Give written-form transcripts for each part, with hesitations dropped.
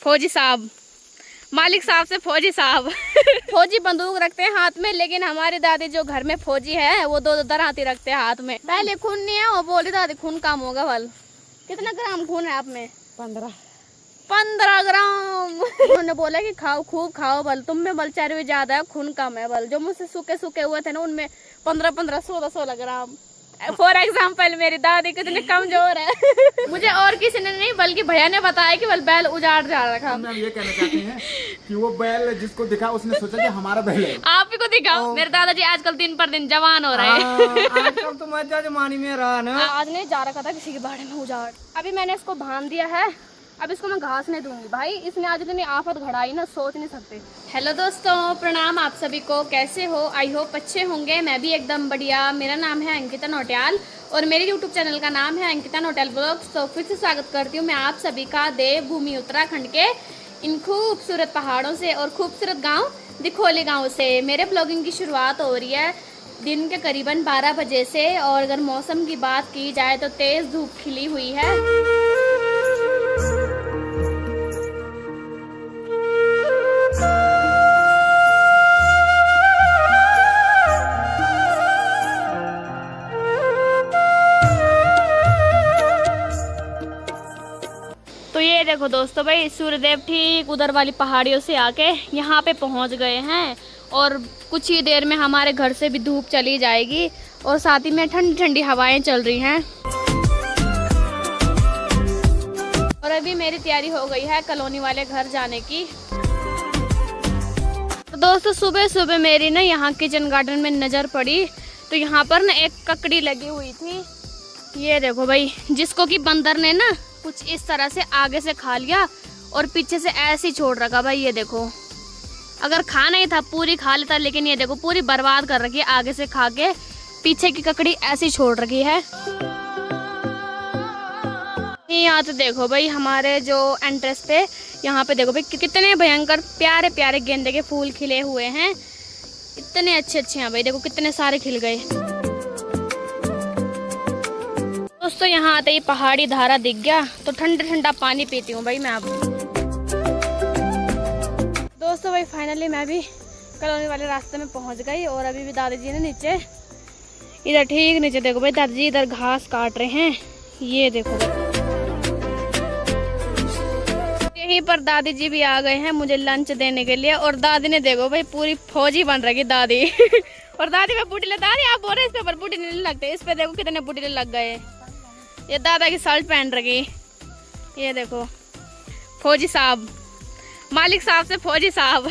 फौजी साहब, मालिक साहब से फौजी साहब। फौजी बंदूक रखते हैं हाथ में, लेकिन हमारी दादी जो घर में फौजी है वो दो दराती रखते हैं हाथ में। पहले खून नहीं है, वो बोली दादी खून कम होगा। बल कितना ग्राम खून है आप में? 15 ग्राम। उन्होंने बोला कि खाओ, खूब खाओ। बल तुम में बल चर्बी ज्यादा है, खून कम है। बल जो मुझसे सूखे सूखे हुए थे ना, उनमें 15-15, 16-16 ग्राम। फॉर एग्जाम्पल मेरी दादी कितनी कमजोर है। मुझे और किसी ने नहीं बल्कि भैया ने बताया कि बल बैल उजाड़ जा रखा। हम ये कहना चाहते हैं कि वो बैल जिसको दिखा उसने सोचा कि हमारा बैल है। आप ही को दिखाओ। मेरे दादाजी आजकल दिन पर दिन जवान हो रहे हैं। आजकल तो मजा जमानी में रहा ना। आज नहीं जा रखा था किसी के बाड़े में उजाड़। अभी मैंने इसको बांध दिया है, अब इसको मैं घास नहीं दूंगी। भाई इसने आज इतनी आफत घड़ाई ना, सोच नहीं सकते। हेलो दोस्तों, प्रणाम आप सभी को। कैसे हो? आई होप अच्छे होंगे। मैं भी एकदम बढ़िया। मेरा नाम है अंकिता नौटियाल और मेरे यूट्यूब चैनल का नाम है अंकिता नौटियाल ब्लॉग्स। तो फिर से स्वागत करती हूँ मैं आप सभी का देवभूमि उत्तराखंड के इन खूबसूरत पहाड़ों से और खूबसूरत गाँव दिखोली गाँव से। मेरे ब्लॉगिंग की शुरुआत हो रही है दिन के करीबन 12 बजे से। और अगर मौसम की बात की जाए तो तेज़ धूप खिली हुई है। तो ये देखो दोस्तों, भाई सूर्यदेव ठीक उधर वाली पहाड़ियों से आके यहाँ पे पहुँच गए हैं और कुछ ही देर में हमारे घर से भी धूप चली जाएगी और साथ ही में ठंडी ठंडी हवाएं चल रही हैं। और अभी मेरी तैयारी हो गई है कॉलोनी वाले घर जाने की। तो दोस्तों सुबह सुबह मेरी ना यहाँ किचन गार्डन में नज़र पड़ी तो यहाँ पर ना एक ककड़ी लगी हुई थी। ये देखो भाई, जिसको कि बंदर ने ना कुछ इस तरह से आगे से खा लिया और पीछे से ऐसे ही छोड़ रखा। भाई ये देखो, अगर खाना ही था पूरी खा लेता, लेकिन ये देखो पूरी बर्बाद कर रखी है। आगे से खा के पीछे की ककड़ी ऐसे ही छोड़ रखी है। यहाँ तो देखो भाई हमारे जो एंट्रेंस पे, यहाँ पे देखो भाई कितने भयंकर प्यारे प्यारे गेंदे के फूल खिले हुए हैं। इतने अच्छे अच्छे हैं भाई, देखो कितने सारे खिल गए। दोस्तों यहाँ आते ही पहाड़ी धारा दिख गया तो ठंडा ठंडा पानी पीती हूँ भाई मैं अब। दोस्तों भाई फाइनली मैं भी कॉलोनी वाले रास्ते में पहुँच गई और अभी भी दादाजी ने नीचे, इधर ठीक नीचे देखो भाई दादाजी इधर घास काट रहे हैं। ये देखो यहीं पर दादी जी भी आ गए हैं मुझे लंच देने के लिए। और दादी ने देखो भाई पूरी फौजी बन रही दादी। और दादी में बूटीले, दादी आप बोल रहे इस पे बूटीले नहीं लगते, इस पे देखो कितने बूटीले लग गए। ये दादा की शर्ट पहन रखी, ये देखो फौजी साहब, मालिक साहब से फौजी साहब।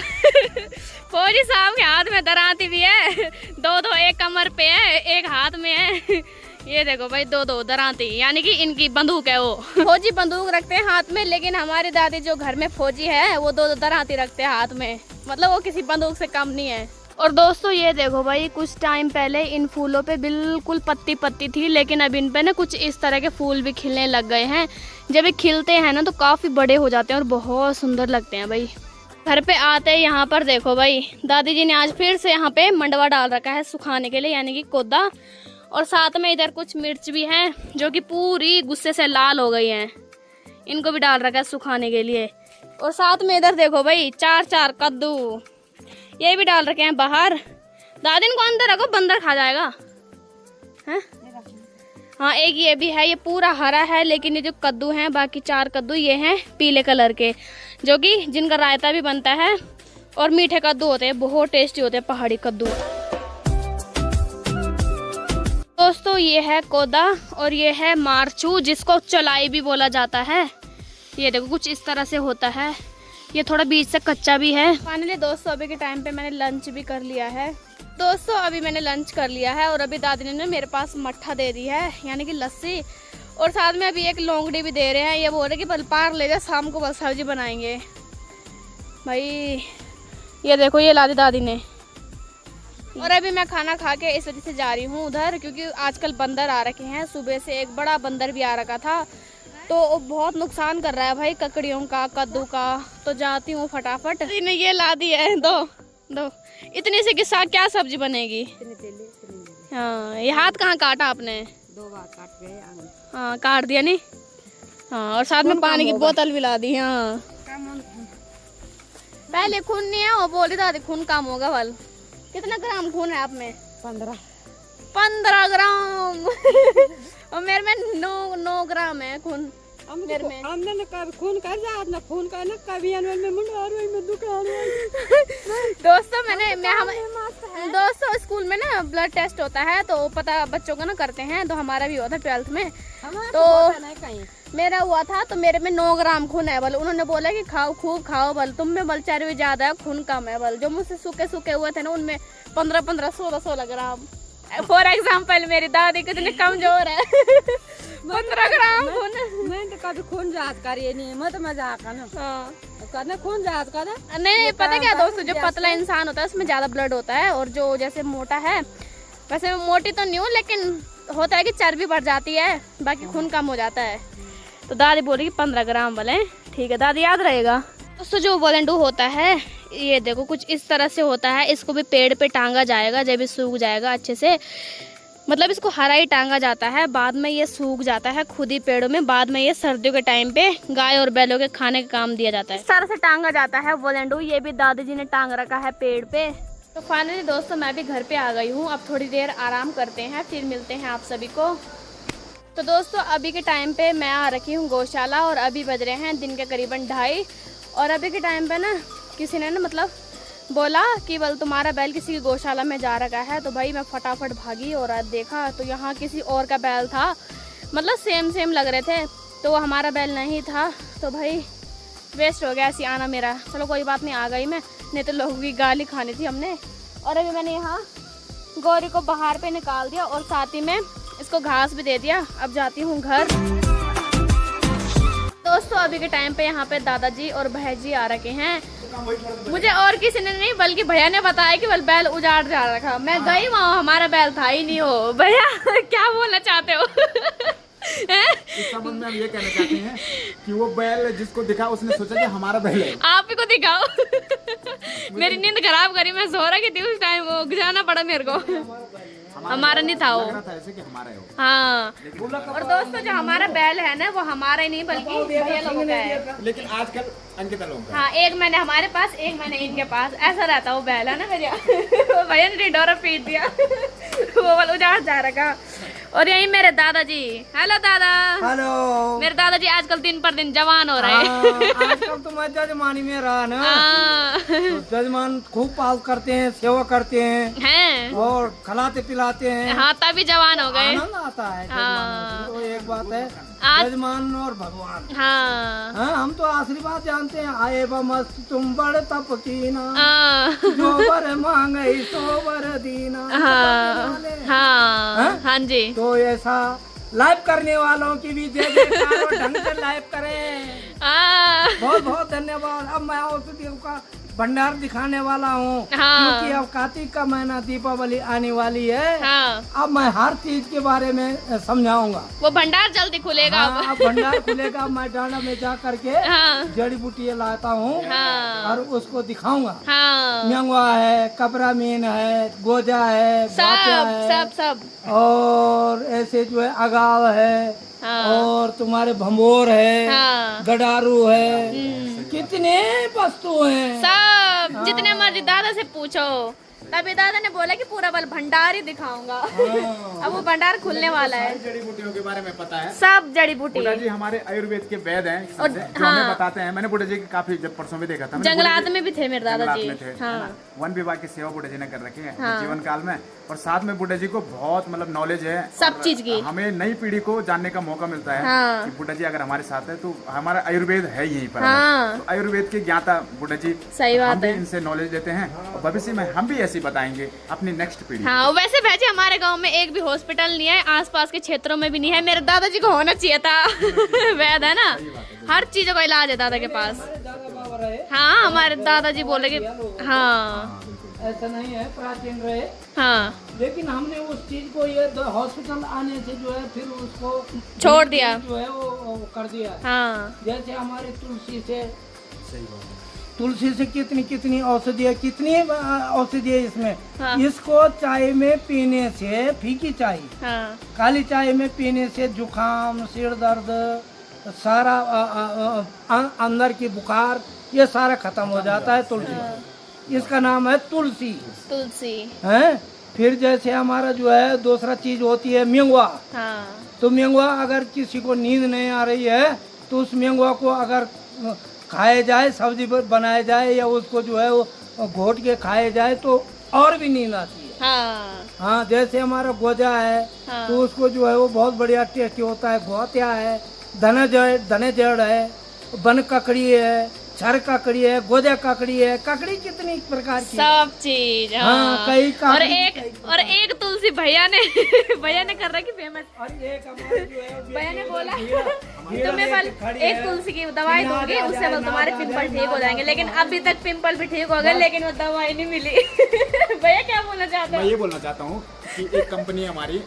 फौजी साहब के हाथ में दराती भी है, दो एक कमर पे है एक हाथ में है। ये देखो भाई दो दराती, यानी कि इनकी बंदूक है। वो फौजी बंदूक रखते हैं हाथ में, लेकिन हमारी दादी जो घर में फौजी है वो दो दराती रखते हैं हाथ में। मतलब वो किसी बंदूक से कम नहीं है। और दोस्तों ये देखो भाई, कुछ टाइम पहले इन फूलों पे बिल्कुल पत्ती पत्ती थी, लेकिन अब इन पे ना कुछ इस तरह के फूल भी खिलने लग गए हैं। जब ये खिलते हैं ना तो काफ़ी बड़े हो जाते हैं और बहुत सुंदर लगते हैं भाई। घर पे आते हैं यहाँ पर देखो भाई, दादी जी ने आज फिर से यहाँ पे मंडवा डाल रखा है सुखाने के लिए, यानी कि कोदा। और साथ में इधर कुछ मिर्च भी हैं जो कि पूरी गुस्से से लाल हो गई हैं, इनको भी डाल रखा है सुखाने के लिए। और साथ में इधर देखो भाई 4 कद्दू, ये भी डाल रखे हैं बाहर। दादी इनको अंदर रखो, बंदर खा जाएगा है? हाँ एक ये भी है, ये पूरा हरा है, लेकिन ये जो कद्दू हैं बाकी 4 कद्दू ये हैं पीले कलर के, जो कि जिनका रायता भी बनता है। और मीठे कद्दू होते हैं, बहुत टेस्टी होते हैं पहाड़ी कद्दू। दोस्तों ये है कोदा और ये है मारचू, जिसको चलाई भी बोला जाता है। ये देखो कुछ इस तरह से होता है, ये थोड़ा बीच से कच्चा भी है। फाइनली दोस्तों अभी के टाइम पे मैंने लंच भी कर लिया है। दोस्तों अभी मैंने लंच कर लिया है और अभी दादी ने मेरे पास मट्ठा दे दी है, यानी कि लस्सी। और साथ में अभी एक लौंगड़ी भी दे रहे हैं। ये बोल रहे कि बल पार ले जा, शाम को बल सब्जी बनाएंगे। भाई ये देखो ये ला दी दादी ने। और अभी मैं खाना खा के इस वजह से जा रही हूँ उधर, क्योंकि आजकल बंदर आ रखे हैं। सुबह से एक बड़ा बंदर भी आ रखा था तो बहुत नुकसान कर रहा है भाई ककड़ियों का, कद्दू का। तो जाती हूँ फटाफट। इन्हें ये ला दी है, दो इतनी से किस्सा क्या सब्जी बनेगी। हाँ ये हाथ कहाँ काटा आपने? 2 बार काट गए। हाँ काट दिया नहीं। हाँ और साथ में पानी की बोतल भी ला दी। हाँ पहले खून नहीं है, वो बोली दादी खून कम होगा बल। कितना ग्राम खून है आप में? 15 ग्राम। और मेरे में 9 ग्राम है खून मेरे में। हमने खून कर जा अपना खून का ना कभी अनवल में मुंडा में दुकान। दोस्तों दोस्तों स्कूल में ना ब्लड टेस्ट होता है तो पता बच्चों का ना करते हैं, तो हमारा भी हुआ था 12th में। तो मेरा हुआ था तो मेरे में 9 ग्राम खून है बल। उन्होंने बोला कि खाओ खूब खाओ बल, तुम में बल चर्बी ज्यादा है खून कम है बल। जो मुझसे सूखे हुए थे ना उनमें 15 16 ग्राम। फॉर एग्जाम्पल मेरी दादी कितनी कमजोर है। 15 ग्राम खून। मैं तो कभी खून जांच करिए नहीं, मत मजाक है ना। करना खून जांच का नहीं पता क्या दोस्तों, जो पतला इंसान होता है उसमें ज्यादा ब्लड होता है, और जो जैसे मोटा है, वैसे मैं मोटी तो नहीं हूँ लेकिन होता है कि चर्बी बढ़ जाती है, बाकी खून कम हो जाता है। तो दादी बोल रही 15 ग्राम बोले। ठीक है दादी, याद रहेगा। दोस्तों जो वोलेंडू होता है ये देखो कुछ इस तरह से होता है। इसको भी पेड़ पे टांगा जाएगा जब ये सूख जाएगा अच्छे से, मतलब इसको हरा ही टांगा जाता है, बाद में ये सूख जाता है खुद ही पेड़ों में। बाद में ये सर्दियों के टाइम पे गाय और बैलों के खाने का काम दिया जाता है। इस तरह से टांगा जाता है वोलेंडू। ये भी दादी जी ने टांग रखा है पेड़ पे। तो फाइनली दोस्तों मैं भी घर पे आ गई हूँ। अब थोड़ी देर आराम करते हैं, फिर मिलते हैं आप सभी को। तो दोस्तों अभी के टाइम पे मैं आ रखी हूँ गौशाला, और अभी बज रहे हैं दिन के करीबन 2:30। और अभी के टाइम पे ना किसी ने ना मतलब बोला कि बल तुम्हारा बैल किसी की गौशाला में जा रखा है। तो भाई मैं फटाफट भागी और देखा तो यहाँ किसी और का बैल था, मतलब सेम लग रहे थे, तो वो हमारा बैल नहीं था। तो भाई वेस्ट हो गया ऐसी आना मेरा। चलो कोई बात नहीं, आ गई मैं, नहीं तो लोगों की गाली खानी थी हमने। और अभी मैंने यहाँ गौरी को बाहर पे निकाल दिया और साथ ही में इसको घास भी दे दिया। अब जाती हूँ घर। दोस्तों अभी के टाइम पे यहाँ पे दादाजी और भैया जी आ रखे हैं। मुझे और किसी ने नहीं बल्कि भैया ने बताया कि बल बैल उजाड़ जा रखा। मैं गई वहाँ, हमारा बैल था ही नहीं। हो भैया क्या बोलना चाहते हो? इस संबंध में हम ये कहना चाहते हैं कि वो बैल जिसको दिखा उसने सोचा कि हमारा बैल है। आप ही को दिखाओ। मेरी नींद खराब करी, मैं सो रही थी उस टाइम, वो जाना पड़ा मेरे को। हमारा नहीं था वो, ऐसे कि हमारा है वो। हाँ। और दोस्तों जो हमारा बैल है ना वो हमारा ही नहीं बल्कि भैया लोगों का है। लेकिन आजकल अंकिता लोगों का। हाँ, एक महीने हमारे पास, एक महीने इनके पास, ऐसा रहता वो बैल है ना भैया। वो भैया ने डोरा पीट दिया। वो वाला उजाड़ जा रखा। और यही मेरे दादाजी। हेलो दादा। हेलो। मेरे दादाजी आजकल दिन पर दिन जवान हो रहे हैं। आजकल तो मैं जजमानी में रहा ना, तो जजमान खूब पाल करते हैं, सेवा करते हैं और खिलाते पिलाते हैं। हाँ तभी जवान हो गए। आनंद आता है। हाँ। तो एक बात है, जजमान और भगवान। हाँ हम तो आशीर्वाद जानते हैं। आए मस्त तुम बड़े तप कीना, जो बर मांगे सो बर दीना। हाँ जी। तो ऐसा लाइव करने वालों की भी जय जयकार और ढंग से लाइव करें। बहुत बहुत धन्यवाद। अब मैं औषधियों का भंडार दिखाने वाला हूँ। क्योंकि अब कार्तिक का महीना, दीपावली आने वाली है। अब मैं हर चीज के बारे में समझाऊंगा। वो भंडार जल्दी खुलेगा। अब भंडार खुलेगा। मैं डांडा में जा करके जड़ी बूटी लाता हूँ और उसको दिखाऊंगा। म्यांगवा है, कपरा मीन है, गोजा है, सब और ऐसे जो है अगाव है, और तुम्हारे भंबोर है, गडारू है, कितने वस्तु हैं। सब जितने मर्जी दादा से पूछो। तभी दादा ने बोला कि पूरा बल भंडार ही दिखाऊंगा। अब वो भंडार खुलने वाला है। जड़ी बूटियों के बारे में पता है, सब जड़ी बूटी। बुड्ढा जी हमारे आयुर्वेद के वैद हैं, और जो हमें बताते हैं। मैंने बुड्ढा जी की काफी जब परसों में देखा था, जंगलात में भी थे मेरे दादाजी। वन विभाग की सेवा बुड्ढा जी ने कर रखी है जीवन काल में, और साथ में बुड्ढा जी को बहुत मतलब नॉलेज है सब चीज की। हमें नई पीढ़ी को जानने का मौका मिलता है कि बुड्ढा जी अगर हमारे साथ है तो हमारा आयुर्वेद है यहीं पर। तो आयुर्वेद के ज्ञाता बुड्ढा जी, सही बात है। इनसे नॉलेज लेते हैं और भविष्य में हम भी ऐसी बताएंगे अपनी नेक्स्ट पीढ़ी। हाँ वैसे भैया जी हमारे गांव में एक भी हॉस्पिटल नहीं है, आसपास के क्षेत्रों में भी नहीं है। मेरे दादाजी को होना चाहिए था। वैद है ना, हर चीजों का इलाज है दादा के पास। हाँ हमारे दादाजी बोले कि हाँ ऐसा नहीं है, प्राचीन रहे। हाँ लेकिन हमने उस चीज को ये हॉस्पिटल आने से जो है फिर उसको छोड़ दिया, जो है वो कर दिया। हाँ जैसे हमारे तुलसी से, तुलसी से कितनी कितनी औषधि है, कितनी औषधि है इसमें। इसको चाय में पीने से, फीकी चाय, काली चाय में पीने से जुकाम, सिर दर्द सारा अंदर की बुखार ये सारा खत्म हो जाता है तुलसी। इसका नाम है तुलसी। तुलसी है। फिर जैसे हमारा जो है दूसरा चीज होती है मेंगवा। तो मेंगवा अगर किसी को नींद नहीं आ रही है तो उस मेंगवा को अगर खाया जाए, सब्जी बनाया जाए या उसको जो है वो घोट के खाया जाए तो और भी नींद आती है। हाँ, जैसे हमारा गोजा है तो उसको जो है वो बहुत बढ़िया टेस्टी होता है। गोतिया है, धने जड़ है, बन ककड़ी है, छर ककड़ी है, गोजा ककड़ी है। ककड़ी कितनी प्रकार की सब चीज। हाँ, कई और एक तुलसी भैया ने कर रखी फेमस। और एक हमारे जो है भैया ने बोला तुम्हें कल एक तुलसी की दवाई दूंगी, उससे बल तुम्हारे पिंपल ठीक हो जाएंगे। लेकिन अभी तक पिंपल भी ठीक हो गए, लेकिन वो दवाई नहीं मिली। भैया क्या बोलना चाहते हैं? मैं ये बोलना चाहता हूँ कि एक कंपनी हमारी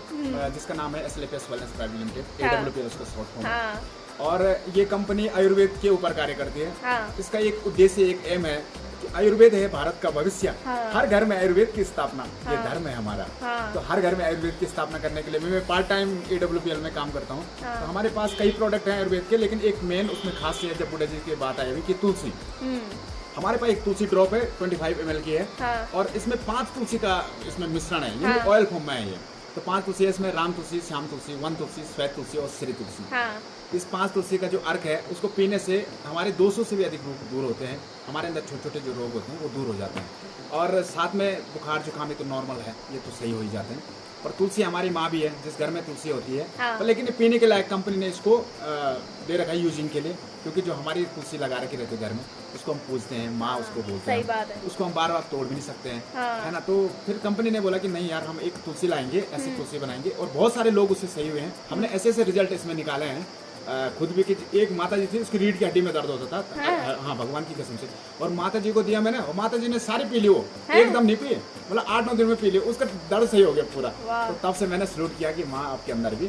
जिसका नाम है SLPS wellness private limited, AWPL उसका शॉर्ट फॉर्म है। और ये कंपनी आयुर्वेद के ऊपर कार्य करती है। इसका एक उद्देश्य, एक एम है कि आयुर्वेद है भारत का भविष्य। हर घर में आयुर्वेद की स्थापना ये धर्म है हमारा। तो हर घर में आयुर्वेद की स्थापना करने के लिए मैं पार्ट टाइम AWPL में काम करता हूँ। तो हमारे पास कई प्रोडक्ट हैं आयुर्वेद के, लेकिन एक मेन उसमें खास है, जब बुढ़ा जी की बात आई कि तुलसी। हमारे पास एक तुलसी ड्रॉप है 25 ml की है। और इसमें 5 तुलसी का इसमें मिश्रण है, ये ऑयल फॉर्म में है ये। तो 5 तुलसी है इसमें, राम तुलसी, श्याम तुलसी, वन तुलसी, श्वेत तुलसी और श्री तुलसी। इस 5 तुलसी का जो अर्क है उसको पीने से हमारे 200 से भी अधिक रोग दूर होते हैं। हमारे अंदर छोटे छोटे जो रोग होते हैं वो दूर हो जाते हैं। और साथ में बुखार जुकाम ये तो नॉर्मल है, ये तो सही हो ही जाते हैं। और तुलसी हमारी माँ भी है, जिस घर में तुलसी होती है। तो लेकिन पीने के लायक कंपनी ने इसको दे रखा है यूजिंग के लिए, क्योंकि जो हमारी तुलसी लगा रखी रहती है घर में उसको हम पूजते हैं, माँ उसको बोलते हैं, उसको हम बार बार तोड़ भी नहीं सकते हैं, है ना। तो फिर कंपनी ने बोला कि नहीं यार, हम एक तुलसी लाएंगे, ऐसी तुलसी बनाएंगे। और बहुत सारे लोग उससे सही हुए हैं। हमने ऐसे ऐसे रिजल्ट इसमें निकाले हैं खुद भी। कि एक माता जी थी, उसकी रीढ़ की हड्डी में दर्द होता था। हाँ, भगवान की कसम से। और माता जी को दिया मैंने, और माता जी ने सारी पी ली, वो एकदम नहीं पी, मतलब 8-9 दिन में पी ली, उसका दर्द सही हो गया पूरा। तो तब से मैंने शुरू किया कि माँ आपके अंदर भी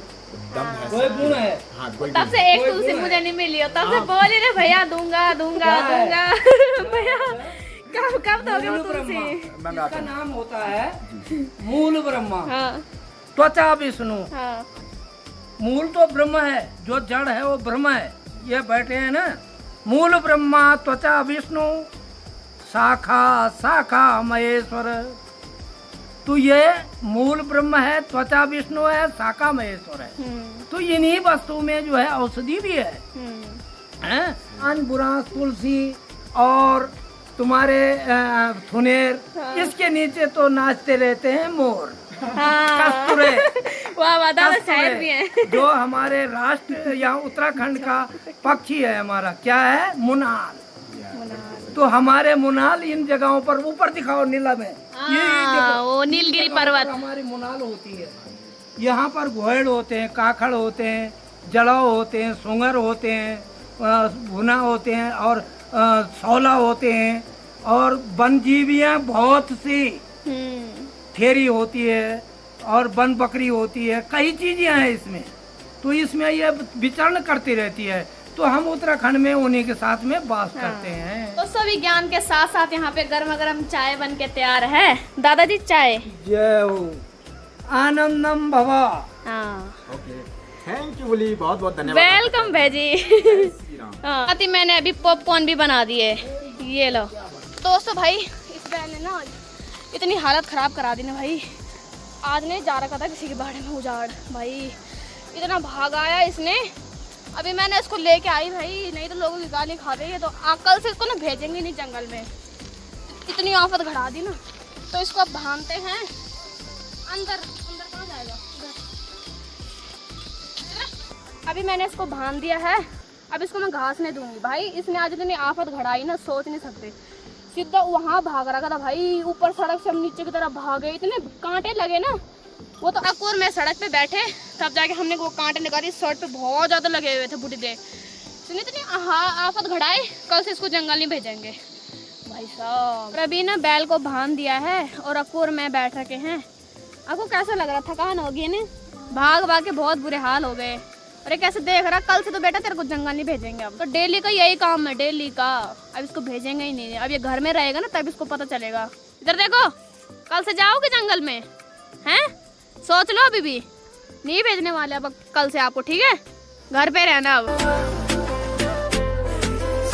दम है, कोई गुण है। हाँ, तब से एक तुलसी मुझे नहीं मिली, तब से बोली ना भैया दूंगा दूंगा दूंगा। भैया कब दोगे वो तुलसी? इसका नाम होता है मूल ब्रह्मा, त्वचा विष्णु। मूल तो ब्रह्म है, जो जड़ है वो ब्रह्म है। ये बैठे हैं ना, मूल ब्रह्मा त्वचा विष्णु शाखा शाखा महेश्वर। तो ये मूल ब्रह्म है, त्वचा विष्णु है, शाखा महेश्वर है। तो इन्हीं वस्तु में जो है औषधि भी है। अनबुरांस, तुलसी और तुम्हारे थुनेर, इसके नीचे तो नाचते रहते हैं मोर। कस्तूरे, शायर भी है। जो हमारे राष्ट्र या उत्तराखंड का पक्षी है हमारा, क्या है? मुनाल। तो हमारे मुनाल इन जगहों पर ऊपर दिखाओ नीला में, वो नीलगिरी पर्वत हमारी मुनाल होती है। यहाँ पर घोड़ होते हैं, काखड़ होते हैं, जलाव होते हैं, सुंगर होते हैं, भुना होते हैं और सौला होते हैं। और वनजीवियाँ बहुत सी, थेरी होती है और वन बकरी होती है, कई चीजें हैं इसमें। तो इसमें ये विचरण करती रहती है। तो हम उत्तराखंड में उन्हीं के साथ में वास करते हैं। तो सभी ज्ञान के साथ साथ यहाँ पे गर्मा गर्म चाय बन के तैयार है। दादाजी चाय। जय हो, आनंदम भवा। थैंक यू बोली, बहुत बहुत धन्यवाद। वेलकम भाई। मैंने अभी पॉपकॉर्न भी बना दिए, ये लो। दोस्तों भाई, इस बैल ने ना इतनी हालत खराब करा दी ना भाई। आज ने जा रखा था किसी के बाड़े में उजाड़, भाई इतना भाग आया इसने। अभी मैंने इसको लेके आई भाई, नहीं तो लोगों की गाली खा रही है। तो कल से इसको ना भेजेंगे नहीं जंगल में, इतनी आफत घड़ा दी ना। तो इसको अब बांधते हैं अंदर। अंदर कहाँ जाएगा? अभी मैंने इसको बांध दिया है। अब इसको मैं घास नहीं दूंगी भाई। इसने आज इतनी आफत घड़ाई ना, सोच नहीं सकते। सीधा वहाँ भाग रखा था भाई, ऊपर सड़क से हम नीचे की तरफ भागे, इतने कांटे लगे ना। वो तो अकूर में सड़क पे बैठे, तब जाके हमने वो कांटे निकाली। शर्ट पे बहुत ज़्यादा लगे हुए थे बुढ़ी दे। इसने इतनी आफत घड़ाए, कल से इसको जंगल नहीं भेजेंगे भाई साहब। अभी ना बैल को बांध दिया है और अकूर में बैठ रखे हैं। आपको कैसा लग रहा? थकान होगी ना, भाग भाग के बहुत बुरे हाल हो गए। अरे कैसे देख रहा, कल से तो बेटा तेरे को जंगल नहीं भेजेंगे। अब तो डेली का यही काम है, डेली का। अब इसको भेजेंगे ही नहीं। अब ये घर में रहेगा ना, तब इसको पता चलेगा। इधर देखो, कल से जाओगे जंगल में? हैं? सोच लो, अभी भी नहीं भेजने वाले अब कल से आपको, ठीक है? घर पे रहना अब।